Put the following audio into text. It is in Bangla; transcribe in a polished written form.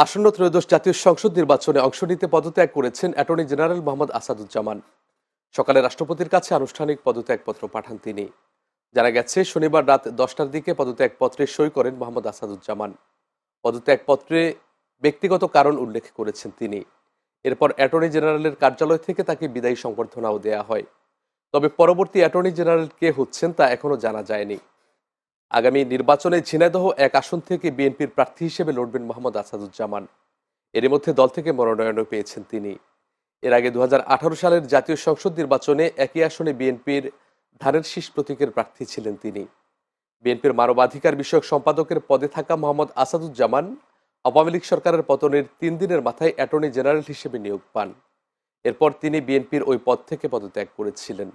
আসন্ন ত্রয়োদশ জাতীয় সংসদ নির্বাচনে অংশ নিতে পদত্যাগ করেছেন অ্যাটর্নি জেনারেল মোহাম্মদ আসাদুজ্জামান। সকালে রাষ্ট্রপতির কাছে আনুষ্ঠানিক পদত্যাগপত্র পাঠান তিনি। জানা গেছে, শনিবার রাত 10টার দিকে পদত্যাগপত্রে সই করেন মোহাম্মদ আসাদুজ্জামান। পদত্যাগপত্রে ব্যক্তিগত কারণ উল্লেখ করেছেন তিনি। এরপর অ্যাটর্নি জেনারেলের কার্যালয় থেকে তাকে বিদায়ী সংবর্ধনাও দেয়া হয়। তবে পরবর্তী অ্যাটর্নি জেনারেল কে হচ্ছেন তা এখনো জানা যায়নি। আগামী নির্বাচনে ঝিনাইদহ এক আসন থেকে বিএনপির প্রার্থী হিসেবে লড়বেন মোহাম্মদ আসাদুজ্জামান। এরই মধ্যে দল থেকে মনোনয়নও পেয়েছেন তিনি। এর আগে 2018 সালের জাতীয় সংসদ নির্বাচনে একই আসনে বিএনপির ধানের শীষ প্রতীকের প্রার্থী ছিলেন তিনি। বিএনপির মানবাধিকার বিষয়ক সম্পাদকের পদে থাকা মোহাম্মদ আসাদুজ্জামান আওয়ামী লীগ সরকারের পতনের 3 দিনের মাথায় অ্যাটর্নি জেনারেল হিসেবে নিয়োগ পান। এরপর তিনি বিএনপির ওই পদ থেকে পদত্যাগ করেছিলেন।